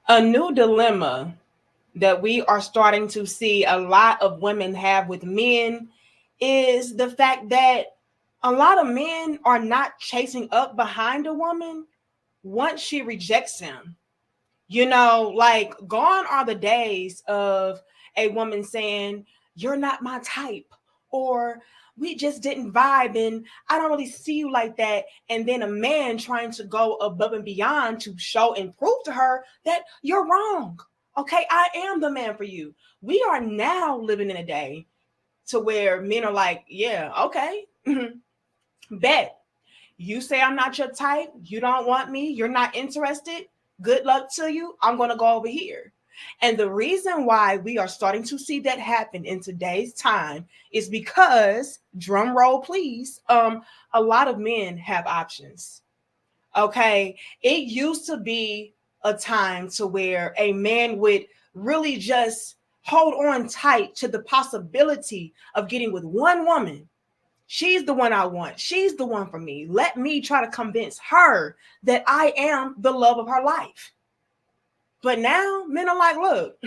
A new dilemma that we are starting to see a lot of women have with men is the fact that a lot of men are not chasing up behind a woman once she rejects him. Like gone are the days of a woman saying, "You're not my type," or "We just didn't vibe and I don't really see you like that." And then a man trying to go above and beyond to show and prove to her that you're wrong. Okay, I am the man for you. We are now living in a day to where men are like, "Yeah, okay, bet. You say I'm not your type. You don't want me. You're not interested. Good luck to you. I'm going to go over here." And the reason why we are starting to see that happen in today's time is because, drum roll please, a lot of men have options. Okay. It used to be a time to where a man would really just hold on tight to the possibility of getting with one woman. She's the one I want. She's the one for me. Let me try to convince her that I am the love of her life. But now men are like, look,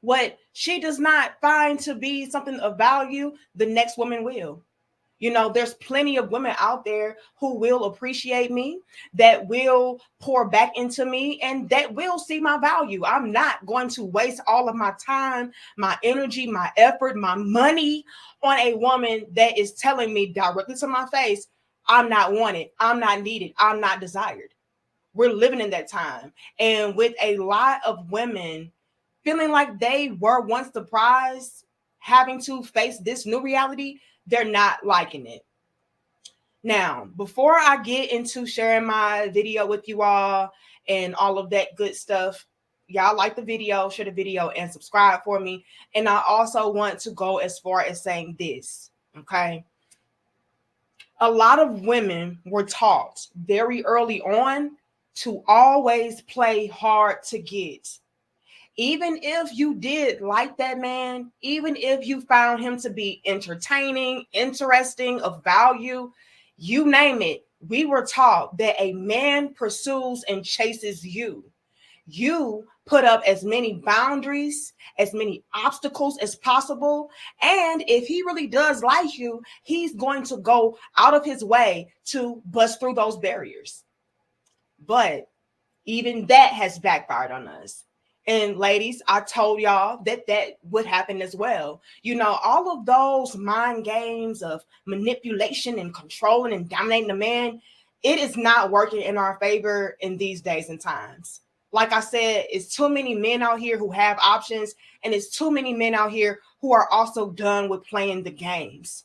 what she does not find to be something of value, the next woman will. There's plenty of women out there who will appreciate me, that will pour back into me, and that will see my value. I'm not going to waste all of my time, my energy, my effort, my money on a woman that is telling me directly to my face, "I'm not wanted, I'm not needed, I'm not desired." We're living in that time. And with a lot of women feeling like they were once the prize, having to face this new reality, they're not liking it. Now, before I get into sharing my video with you all and all of that good stuff, y'all like the video, share the video, and subscribe for me. And I also want to go as far as saying this, okay? A lot of women were taught very early on to always play hard to get. Even if you did like that man, even if you found him to be entertaining, interesting, of value, you name it, we were taught that a man pursues and chases you. You put up as many boundaries, as many obstacles as possible. And if he really does like you, he's going to go out of his way to bust through those barriers. But even that has backfired on us. And ladies, I told y'all that that would happen as well. All of those mind games of manipulation and controlling and dominating the man, it is not working in our favor in these days and times. Like I said, it's too many men out here who have options, and it's too many men out here who are also done with playing the games.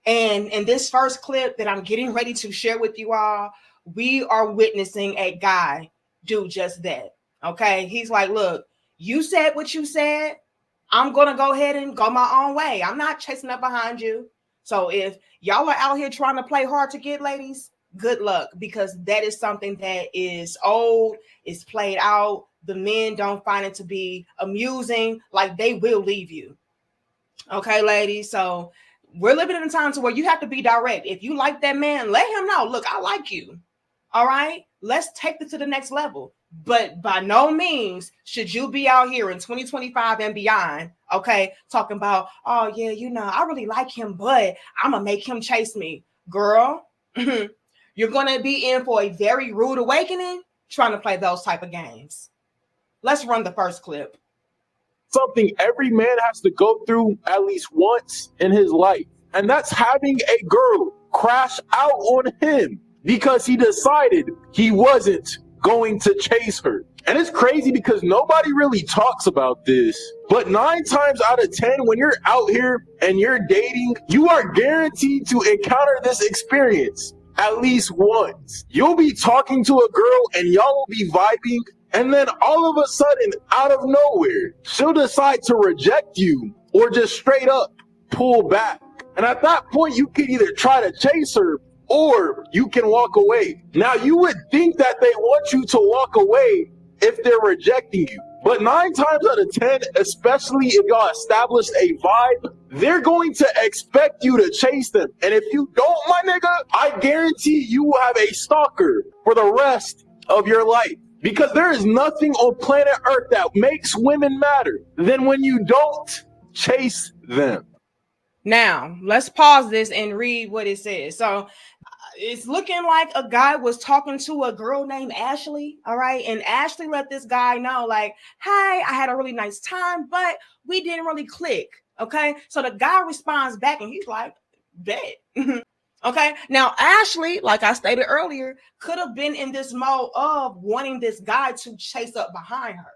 And in this first clip that I'm getting ready to share with you all, we are witnessing a guy do just that. Okay. He's like, look, you said what you said. I'm going to go ahead and go my own way. I'm not chasing up behind you. So if y'all are out here trying to play hard to get, ladies, good luck, because that is something that is old, is played out. The men don't find it to be amusing. Like, they will leave you. Okay, ladies. So we're living in a time to where you have to be direct. If you like that man, let him know, look, I like you. All right, let's take it to the next level. But by no means should you be out here in 2025 and beyond, okay, talking about, oh, yeah, I really like him, but I'm going to make him chase me. Girl, you're going to be in for a very rude awakening trying to play those type of games. Let's run the first clip. Something every man has to go through at least once in his life, and that's having a girl crash out on him because he decided he wasn't going to chase her. And it's crazy because nobody really talks about this, but 9 times out of 10, when you're out here and you're dating, you are guaranteed to encounter this experience at least once. You'll be talking to a girl and y'all will be vibing, and then all of a sudden, out of nowhere, she'll decide to reject you or just straight up pull back. And at that point, you can either try to chase her or you can walk away. Now, you would think that they want you to walk away if they're rejecting you. But 9 times out of 10, especially if y'all established a vibe, they're going to expect you to chase them. And if you don't, my nigga, I guarantee you will have a stalker for the rest of your life. Because there is nothing on planet Earth that makes women matter than when you don't chase them. Now, let's pause this and read what it says. So, it's looking like a guy was talking to a girl named Ashley. All right. And Ashley let this guy know, like, hey, I had a really nice time, but we didn't really click. Okay. So the guy responds back and he's like, bet. Okay. Now, Ashley, like I stated earlier, could have been in this mode of wanting this guy to chase up behind her.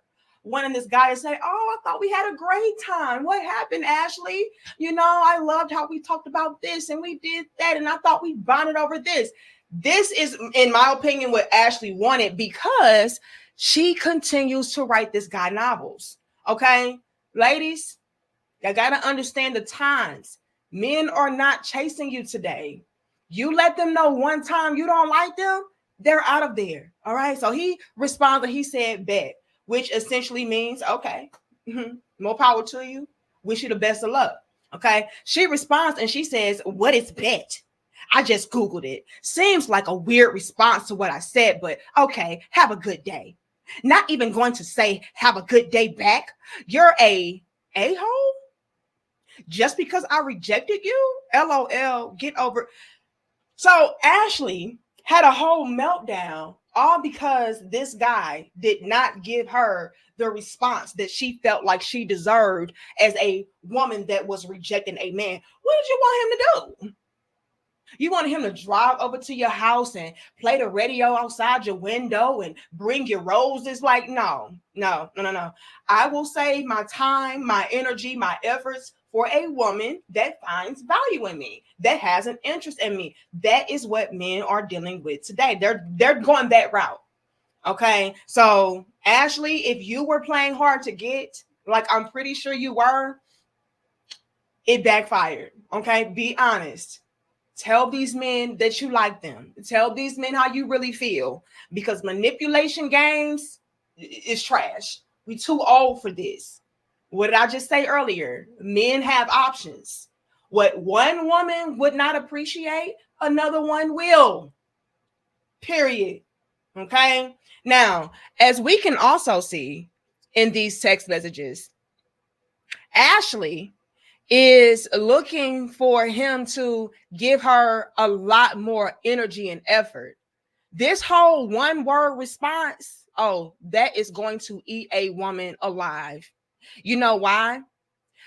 Wanting this guy to say, oh, I thought we had a great time. What happened, Ashley? You know, I loved how we talked about this and we did that. And I thought we bonded over this. This is, in my opinion, what Ashley wanted because she continues to write this guy novels. Okay. Ladies, you got to understand the times. Men are not chasing you today. You let them know one time you don't like them, they're out of there. All right. So he responded, he said, bet, which essentially means, okay, more power to you. Wish you the best of luck. Okay. She responds and she says, what is bet? I just Googled it. Seems like a weird response to what I said, but okay, have a good day. Not even going to say have a good day back. You're a-hole? Just because I rejected you? LOL, get over. So Ashley had a whole meltdown all because this guy did not give her the response that she felt like she deserved as a woman that was rejecting a man. What did you want him to do? You wanted him to drive over to your house and play the radio outside your window and bring you roses? Like, no. I will save my time, my energy, my efforts for a woman that finds value in me, that has an interest in me. That is what men are dealing with today. They're going that route. Okay. So, Ashley, if you were playing hard to get, like I'm pretty sure you were, it backfired. Okay. Be honest. Tell these men that you like them. Tell these men how you really feel, because manipulation games is trash. We too old for this. What did I just say earlier? Men have options. What one woman would not appreciate, another one will. Period. Okay. Now, as we can also see in these text messages, Ashley is looking for him to give her a lot more energy and effort. This whole one word response, oh, that is going to eat a woman alive. You know why?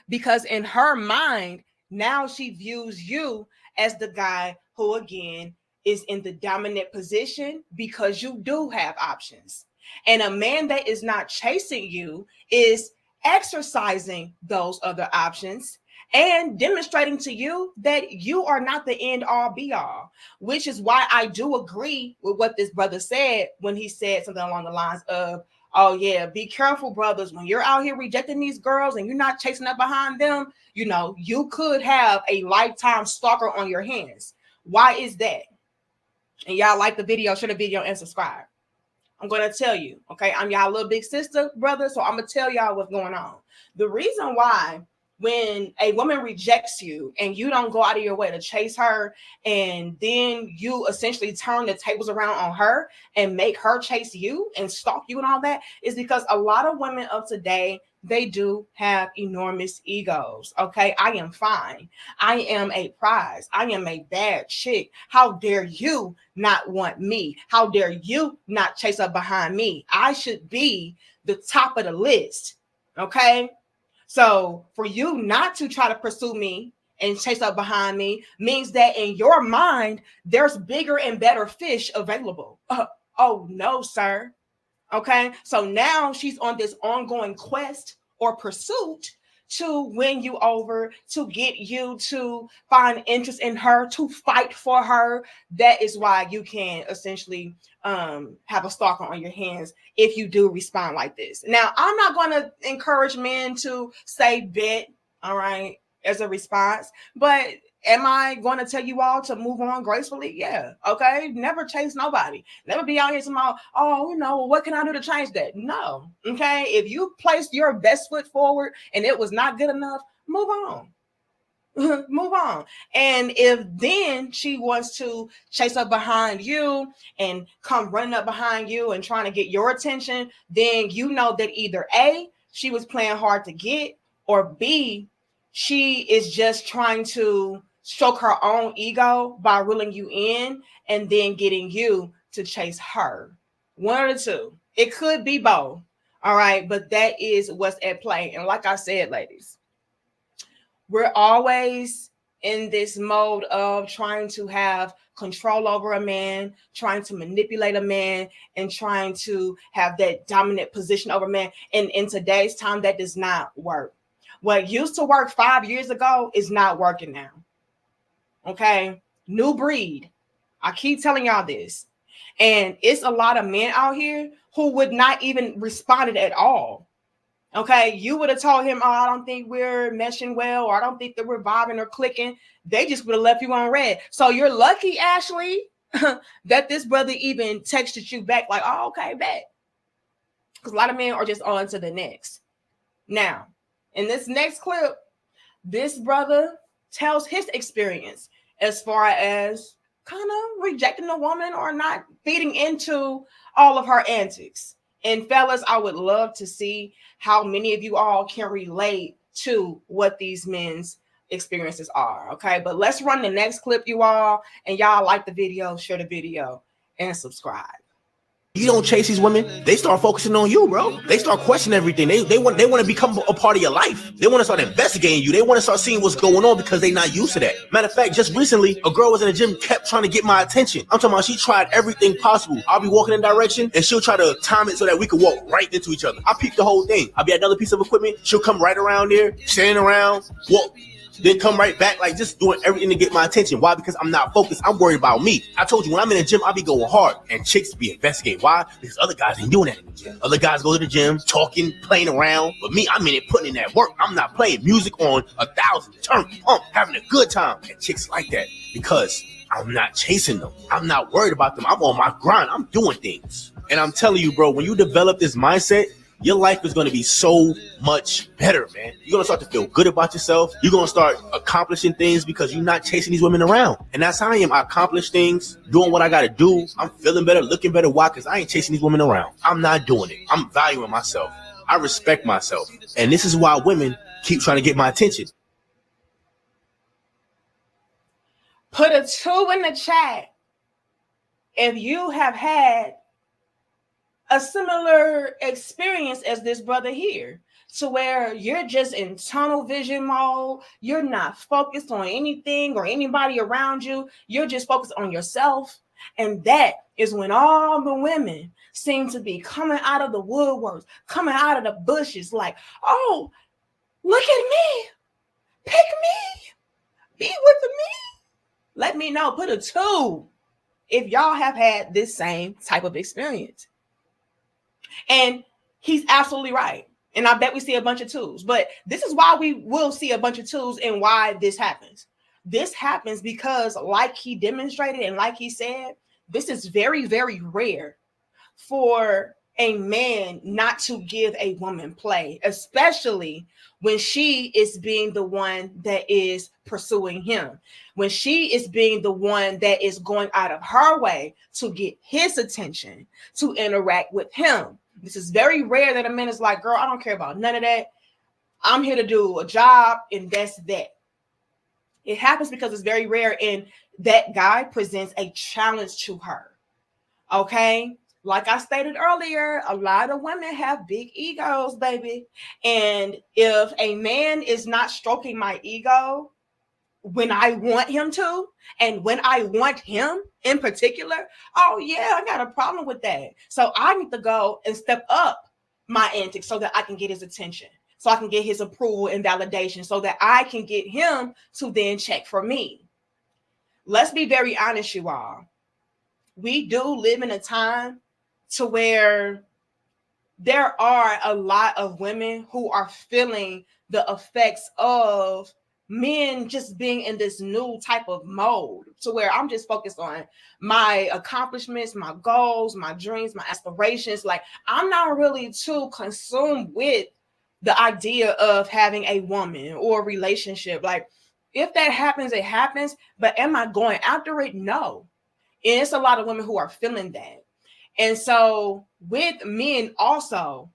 Because in her mind, now she views you as the guy who, again, is in the dominant position because you do have options. And a man that is not chasing you is exercising those other options and demonstrating to you that you are not the end all be all, which is why I do agree with what this brother said when he said something along the lines of, oh yeah, be careful, brothers, when you're out here rejecting these girls and you're not chasing up behind them, you know, you could have a lifetime stalker on your hands. Why is that? And y'all like the video, share the video and subscribe. I'm going to tell you, okay? I'm y'all little big sister, brother, so I'm going to tell y'all what's going on. The reason why when a woman rejects you and you don't go out of your way to chase her, and then you essentially turn the tables around on her and make her chase you and stalk you and all that, is because a lot of women of today, they do have enormous egos. Okay. I am fine. I am a prize. I am a bad chick. How dare you not want me? How dare you not chase up behind me? I should be the top of the list. Okay. So for you not to try to pursue me and chase up behind me means that in your mind, there's bigger and better fish available. Oh, no, sir. Okay. So now she's on this ongoing quest or pursuit to win you over, to get you to find interest in her, to fight for her. That is why you can essentially have a stalker on your hands if you do respond like this. Now, I'm not going to encourage men to say bet, all right, as a response, but am I going to tell you all to move on gracefully? Yeah. Okay. Never chase nobody. Never be out here somehow, oh, you know, what can I do to change that? No. Okay. If you placed your best foot forward and it was not good enough, move on. Move on. And if then she wants to chase up behind you and come running up behind you and trying to get your attention, then you know that either A, she was playing hard to get, or B, she is just trying to stroke her own ego by reeling you in and then getting you to chase her. One or the two. It could be both. All right. But that is what's at play. And like I said, ladies, we're always in this mode of trying to have control over a man, trying to manipulate a man, and trying to have that dominant position over man. And in today's time, that does not work. What used to work 5 years ago is not working now. Okay? New breed. I keep telling y'all this. And it's a lot of men out here who would not even respond at all. Okay, you would have told him, oh, I don't think we're meshing well, or I don't think that we're vibing or clicking. They just would have left you on red. So you're lucky, Ashley, that this brother even texted you back like, oh, okay, bet. Because a lot of men are just on to the next. Now, in this next clip, this brother tells his experience as far as kind of rejecting a woman or not feeding into all of her antics. And fellas, I would love to see how many of you all can relate to what these men's experiences are. Okay, but let's run the next clip, you all. And y'all like the video, share the video, and subscribe. You don't chase these women, they start focusing on you, bro. They start questioning everything. They want to become a part of your life. They want to start investigating you. They want to start seeing what's going on because they're not used to that. Matter of fact, just recently, a girl was in the gym, kept trying to get my attention. I'm talking about she tried everything possible. I'll be walking in direction and she'll try to time it so that we can walk right into each other. I peep the whole thing. I'll be at another piece of equipment. She'll come right around there, standing around, walk, then come right back, like just doing everything to get my attention. Why? Because I'm not focused. I'm worried about me. I told you, when I'm in the gym, I be going hard. And chicks be investigating. Why? Because other guys ain't doing that in the gym. Other guys go to the gym, talking, playing around. But me, I'm in it, putting in that work. I'm not playing. Music on 1,000, turn pump, having a good time. And chicks like that because I'm not chasing them. I'm not worried about them. I'm on my grind. I'm doing things. And I'm telling you, bro, when you develop this mindset, your life is going to be so much better, man. You're going to start to feel good about yourself. You're going to start accomplishing things because you're not chasing these women around. And that's how I am. I accomplish things, doing what I got to do. I'm feeling better, looking better. Why? Because I ain't chasing these women around. I'm not doing it. I'm valuing myself. I respect myself. And this is why women keep trying to get my attention. Put a 2 in the chat if you have had a similar experience as this brother here, to where you're just in tunnel vision mode. You're not focused on anything or anybody around you. You're just focused on yourself. And that is when all the women seem to be coming out of the woodworks, coming out of the bushes like, oh, look at me. Pick me. Be with me. Let me know. Put a 2 if y'all have had this same type of experience. And he's absolutely right. And I bet we see a bunch of 2s. But this is why we will see a bunch of 2s and why this happens. This happens because, like he demonstrated and like he said, this is very, very rare for a man not to give a woman play, especially when she is being the one that is pursuing him, when she is being the one that is going out of her way to get his attention, to interact with him. This is very rare that a man is like, girl, I don't care about none of that. I'm here to do a job, and that's that. It happens because it's very rare, and that guy presents a challenge to her. Okay? Like I stated earlier, a lot of women have big egos, baby. And if a man is not stroking my ego when I want him to, and when I want him in particular, oh yeah, I got a problem with that. So I need to go and step up my antics so that I can get his attention, so I can get his approval and validation, so that I can get him to then check for me. Let's be very honest, you all. We do live in a time to where there are a lot of women who are feeling the effects of men just being in this new type of mode, to where I'm just focused on my accomplishments, my goals, my dreams, my aspirations. Like, I'm not really too consumed with the idea of having a woman or a relationship. Like, if that happens, it happens. But am I going after it? No. And it's a lot of women who are feeling that. And so with men also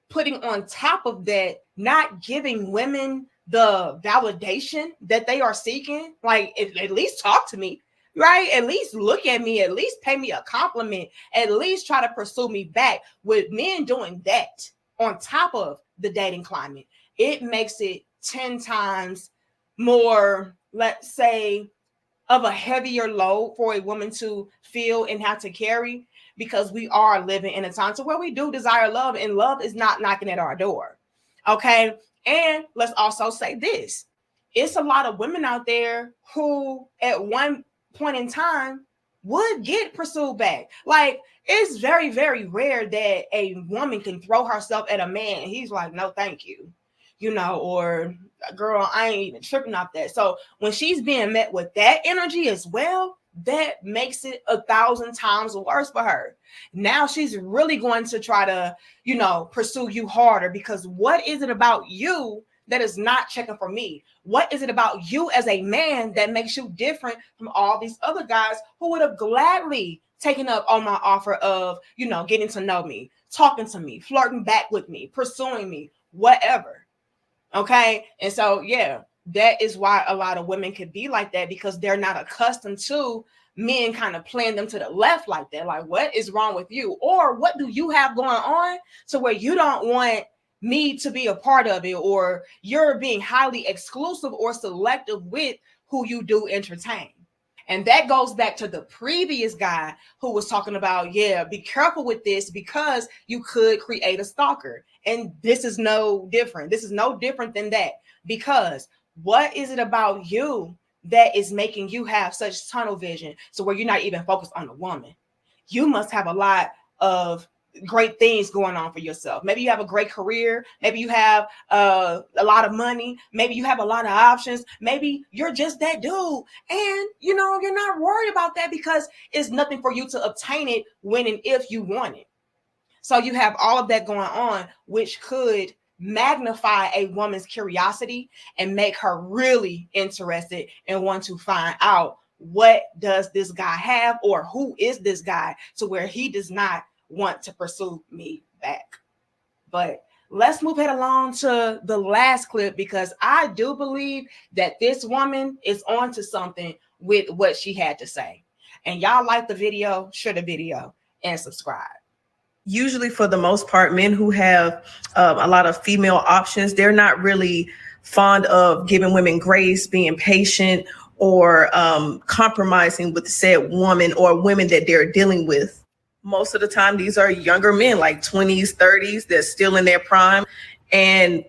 putting on top of that, not giving women the validation that they are seeking, like at least talk to me, right? At least look at me, at least pay me a compliment, at least try to pursue me back. With men doing that on top of the dating climate, it makes it 10 times more, let's say, of a heavier load for a woman to feel and have to carry, because we are living in a time to where we do desire love, and love is not knocking at our door. Okay. And let's also say this. It's a lot of women out there who at one point in time would get pursued back. Like, it's very, very rare that a woman can throw herself at a man and he's like, no, thank you. Or girl, I ain't even tripping off that. So when she's being met with that energy as well, that makes it 1,000 times worse for her. Now she's really going to try to, pursue you harder, because what is it about you that is not checking for me? What is it about you as a man that makes you different from all these other guys who would have gladly taken up on my offer of, getting to know me, talking to me, flirting back with me, pursuing me, whatever. Okay. And so, yeah, that is why a lot of women could be like that, because they're not accustomed to men kind of playing them to the left like that. Like, what is wrong with you? Or what do you have going on to where you don't want me to be a part of it? Or you're being highly exclusive or selective with who you do entertain. And that goes back to the previous guy who was talking about, be careful with this because you could create a stalker. And this is no different. This is no different than that, because what is it about you that is making you have such tunnel vision so where you're not even focused on the woman? You must have a lot of great things going on for yourself. Maybe you have a great career. Maybe you have a lot of money. Maybe you have a lot of options. Maybe you're just that dude. And, you're not worried about that because it's nothing for you to obtain it when and if you want it. So you have all of that going on, which could magnify a woman's curiosity and make her really interested and want to find out, what does this guy have, or who is this guy, to where he does not want to pursue me back. But let's move it along to the last clip, because I do believe that this woman is on to something with what she had to say. And y'all like the video, share the video and subscribe. Usually, for the most part, men who have a lot of female options, they're not really fond of giving women grace, being patient, or compromising with said woman or women that they're dealing with. Most of the time, these are younger men, like 20s, 30s, they're still in their prime and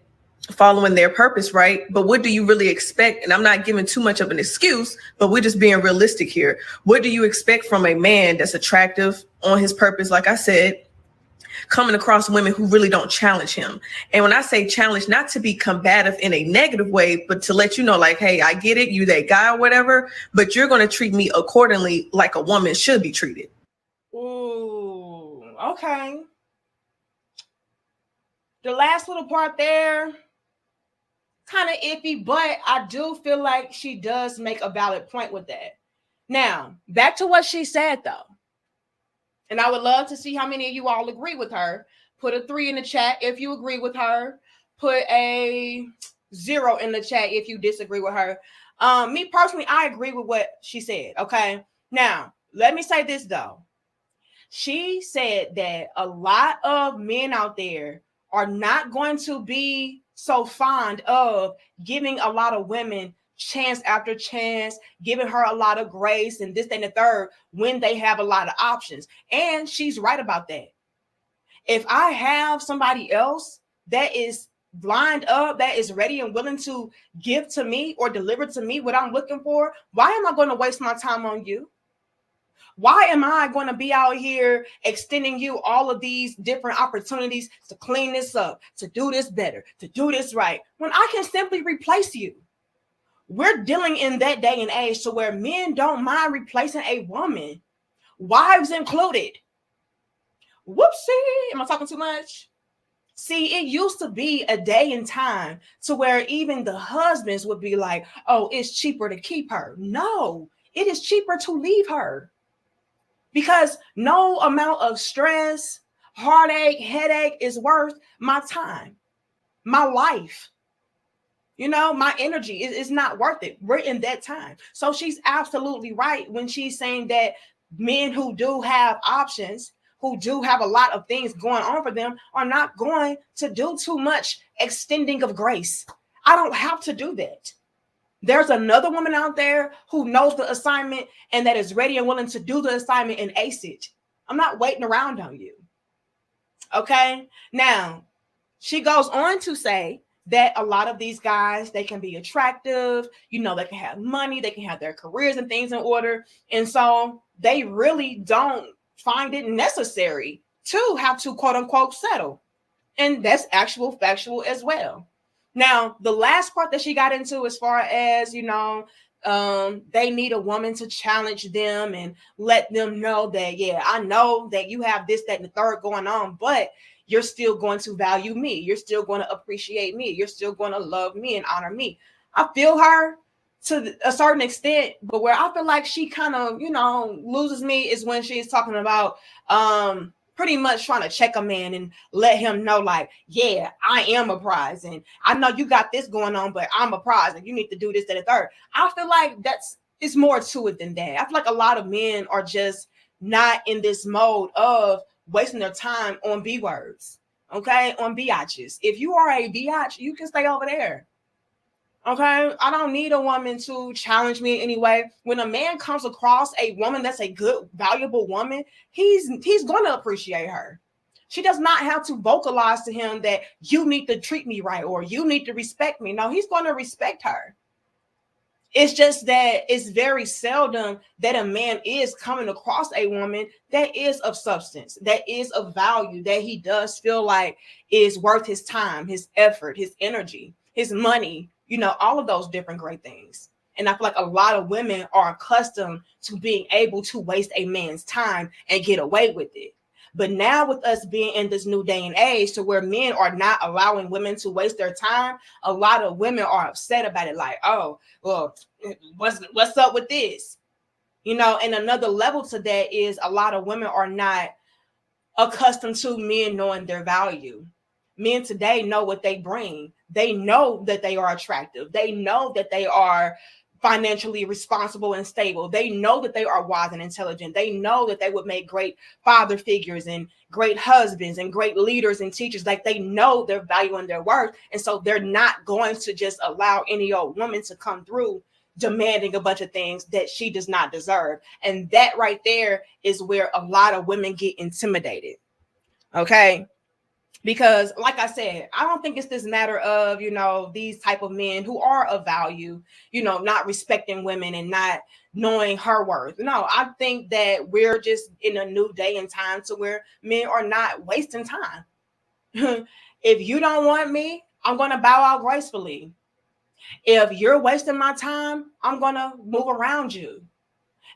following their purpose, right? But what do you really expect? And I'm not giving too much of an excuse, but we're just being realistic here. What do you expect from a man that's attractive, on his purpose, like I said, coming across women who really don't challenge him? And when I say challenge, not to be combative in a negative way, but to let you know, like, hey, I get it, you that guy or whatever, but you're going to treat me accordingly, like a woman should be treated. Ooh, okay. The last little part there, kind of iffy, but I do feel like she does make a valid point with that. Now, back to what she said, though. And I would love to see how many of you all agree with her. Put a 3 in the chat if you agree with her. Put a 0 in the chat if you disagree with her. Me personally, I agree with what she said. Okay. Now, let me say this, though. She said that a lot of men out there are not going to be so fond of giving a lot of women chance after chance, giving her a lot of grace and this, that, and the third, when they have a lot of options. And she's right about that. If I have somebody else that is lined up, that is ready and willing to give to me or deliver to me what I'm looking for, why am I going to waste my time on you? Why am I going to be out here extending you all of these different opportunities to clean this up, to do this better, to do this right, when I can simply replace you? We're dealing in that day and age to where men don't mind replacing a woman, wives included. Whoopsie. Am I talking too much? See, it used to be a day and time to where even the husbands would be like, oh, it's cheaper to keep her. No, it is cheaper to leave her, because no amount of stress, heartache, headache is worth my time, my life. My energy is not worth it. We're in that time. So she's absolutely right when she's saying that men who do have options, who do have a lot of things going on for them, are not going to do too much extending of grace. I don't have to do that. There's another woman out there who knows the assignment and that is ready and willing to do the assignment and ace it. I'm not waiting around on you. Okay? Now, she goes on to say that a lot of these guys, they can be attractive, they can have money, they can have their careers and things in order. And so they really don't find it necessary to have to quote unquote settle. And that's actual factual as well. Now, the last part that she got into, as far as, they need a woman to challenge them and let them know that, yeah, I know that you have this, that, and the third going on, but you're still going to value me. You're still going to appreciate me. You're still going to love me and honor me. I feel her to a certain extent, but where I feel like she kind of, loses me is when she's talking about pretty much trying to check a man and let him know, like, yeah, I am a prize. And I know you got this going on, but I'm a prize and you need to do this, that, and third. I feel like it's more to it than that. I feel like a lot of men are just not in this mode of wasting their time on B words, okay, on biatches. If you are a biatch, you can stay over there, okay? I don't need a woman to challenge me in any way. When a man comes across a woman that's a good, valuable woman, he's going to appreciate her. She does not have to vocalize to him that you need to treat me right or you need to respect me. No, he's going to respect her. It's just that it's very seldom that a man is coming across a woman that is of substance, that is of value, that he does feel like is worth his time, his effort, his energy, his money, all of those different great things. And I feel like a lot of women are accustomed to being able to waste a man's time and get away with it. But now with us being in this new day and age to where men are not allowing women to waste their time, a lot of women are upset about it. Like, oh, well, what's up with this? And another level to that is a lot of women are not accustomed to men knowing their value. Men today know what they bring. They know that they are attractive. They know that they are financially responsible and stable. They know that they are wise and intelligent. They know that they would make great father figures and great husbands and great leaders and teachers. Like, they know their value and their worth. And so they're not going to just allow any old woman to come through demanding a bunch of things that she does not deserve. And that right there is where a lot of women get intimidated. Okay. Because like I said, I don't think it's this matter of, these type of men who are of value, not respecting women and not knowing her worth. No, I think that we're just in a new day and time to where men are not wasting time. If you don't want me, I'm going to bow out gracefully. If you're wasting my time, I'm going to move around you.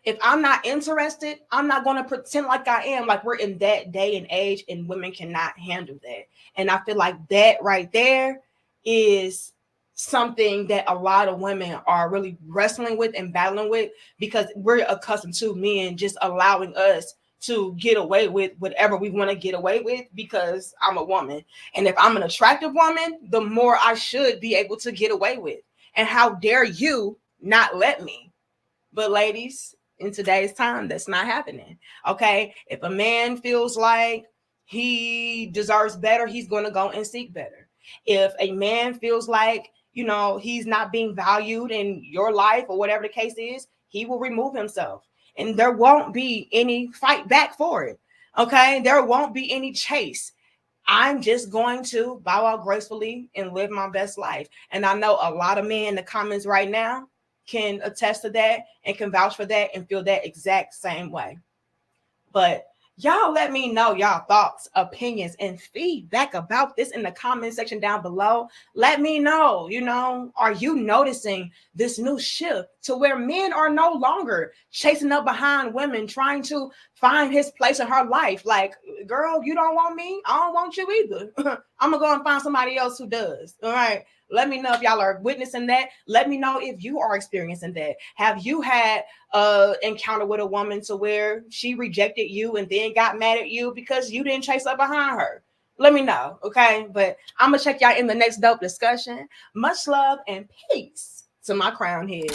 If I'm not interested, I'm not going to pretend like I am. Like, we're in that day and age and women cannot handle that. And I feel like that right there is something that a lot of women are really wrestling with and battling with, because we're accustomed to men just allowing us to get away with whatever we want to get away with because I'm a woman. And if I'm an attractive woman, the more I should be able to get away with. And how dare you not let me? But ladies, in today's time, that's not happening. Okay. If a man feels like he deserves better, he's going to go and seek better. If a man feels like, he's not being valued in your life or whatever the case is, he will remove himself and there won't be any fight back for it. Okay. There won't be any chase. I'm just going to bow out gracefully and live my best life. And I know a lot of men in the comments right now can attest to that and can vouch for that and feel that exact same way. But Y'all let me know y'all thoughts, opinions, and feedback about this in the comment section down below. Let me know, are you noticing this new shift to where men are no longer chasing up behind women, trying to find his place in her life? Like, girl, you don't want me, I don't want you either. I'm gonna go and find somebody else who does. All right. Let me know if y'all are witnessing that. Let me know if you are experiencing that. Have you had encounter with a woman to where she rejected you and then got mad at you because you didn't chase up behind her? Let me know, okay? But I'm gonna check y'all in the next dope discussion. Much love and peace to my crown head.